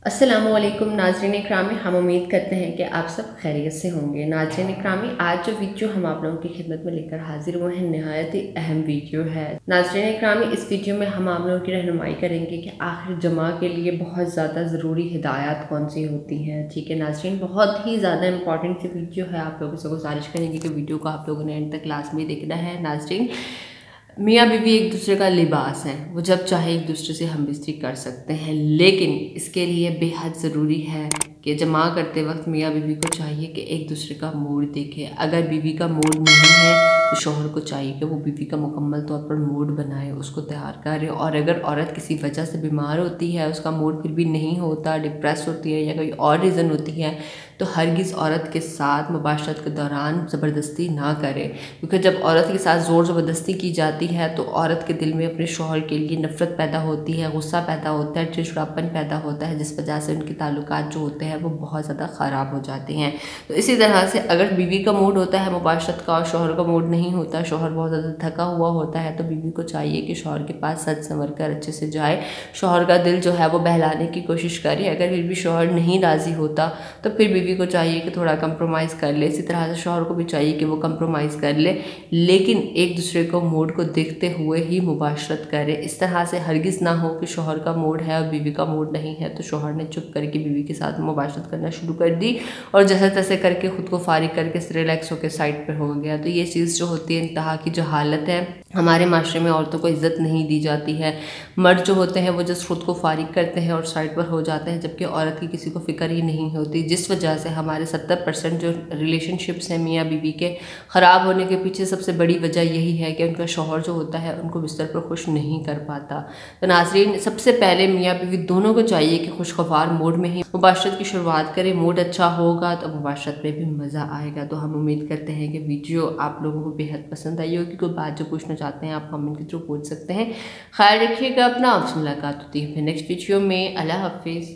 السلام علیکم ناظرین اکرامی، ہم امید کرتے ہیں کہ آپ سب خیریت سے ہوں گے۔ ناظرین اکرامی، آج جو ویڈیو ہم آپ لوگوں کی خدمت میں لے کر حاضر ہوئے ہیں نہایت ہی اہم ویڈیو ہے۔ ناظرین اکرامی، اس ویڈیو میں ہم آپ لوگوں کی رہنمائی کریں گے کہ آخر جمع کے لیے بہت زیادہ ضروری ہدایات کون سی ہوتی ہیں۔ ٹھیک ہے ناظرین، بہت ہی زیادہ امپورٹنٹ سی ویڈیو ہے، آپ لوگوں سے گزارش کریں گے کہ ویڈیو کو آپ لوگوں نے اینڈ تک لازمی دیکھنا ہے۔ ناظرین، میاں بیوی ایک دوسرے کا لباس ہے، وہ جب چاہے ایک دوسرے سے ہم بستری کر سکتے ہیں، لیکن اس کے لیے بے حد ضروری ہے کہ جمع کرتے وقت میاں بیوی کو چاہیے کہ ایک دوسرے کا موڈ دیکھے۔ اگر بیوی کا موڈ نہیں ہے تو شوہر کو چاہیے کہ وہ بیوی کا مکمل طور پر موڈ بنائے، اس کو تیار کرے۔ اور اگر عورت کسی وجہ سے بیمار ہوتی ہے، اس کا موڈ پھر بھی نہیں ہوتا، ڈپریس ہوتی ہے یا کوئی اور ریزن ہوتی ہے، تو ہرگز عورت کے ساتھ مباشرت کے دوران زبردستی نہ کرے، کیونکہ جب عورت کے ساتھ زور زبردستی کی جاتی ہے تو عورت کے دل میں اپنے شوہر کے لیے نفرت پیدا ہوتی ہے، غصہ پیدا ہوتا ہے، چڑچڑاپن پیدا ہوتا ہے، جس وجہ سے ان کے تعلقات جو ہوتے ہیں وہ بہت زیادہ خراب ہو جاتے ہیں۔ تو اسی طرح سے اگر بیوی کا موڈ ہوتا ہے مباشرت کا اور شوہر کا موڈ نہیں ہوتا، شوہر بہت زیادہ تھکا ہوا ہوتا ہے، تو بیوی کو چاہیے کہ شوہر کے پاس سج سنور کر اچھے سے جائے، شوہر کا دل جو ہے وہ بہلانے کی کوشش کرے۔ اگر پھر بھی شوہر نہیں راضی ہوتا تو پھر بیوی کو چاہیے کہ تھوڑا کمپرومائز کر لے، اسی طرح سے شوہر کو بھی چاہیے کہ وہ کمپرومائز کر لے، لیکن ایک دوسرے کو موڈ کو دیکھتے ہوئے ہی مباشرت کرے۔ اس طرح سے ہرگز نہ ہو کہ شوہر کا موڈ ہے اور بیوی کا موڈ نہیں ہے تو شوہر نے چپ کر کے بیوی کے ساتھ مباشرت کرنا شروع کر دی اور جیسے تیسے کر کے خود کو فارغ کر کے ریلیکس ہو کے سائڈ پر ہو گیا۔ تو یہ چیز جو ہوتی ہے انتہا کی جو حالت ہے، ہمارے معاشرے میں عورتوں کو عزت نہیں دی جاتی ہے۔ مرد جو ہوتے ہیں وہ جس خود کو فارغ کرتے ہیں اور سائڈ پر ہو جاتے ہیں، جبکہ عورت کی کسی کو فکر ہی نہیں ہوتی، جس وجہ سے ہمارے 70% جو ریلیشن شپس ہیں میاں بیوی کے خراب ہونے کے پیچھے سب سے بڑی وجہ یہی ہے کہ ان کا شوہر جو ہوتا ہے ان کو بستر پر خوش نہیں کر پاتا۔ تو ناظرین، سب سے پہلے میاں بیوی دونوں کو چاہیے کہ خوشگوار موڈ میں ہی مباشرت کی شروعات کرے۔ موڈ اچھا ہوگا تو مباشرت میں بھی مزہ آئے گا۔ تو ہم امید کرتے ہیں کہ ویڈیو آپ لوگوں کو بے حد پسند آئی ہوگی۔ کوئی بات جو پوچھنا چاہتے ہیں آپ کمنٹ کے تھرو پوچھ سکتے ہیں۔ خیال رکھیے گا اپنا، آپ سے ملاقات ہوتی ہے پھر نیکسٹ ویڈیو میں۔ اللہ حافظ۔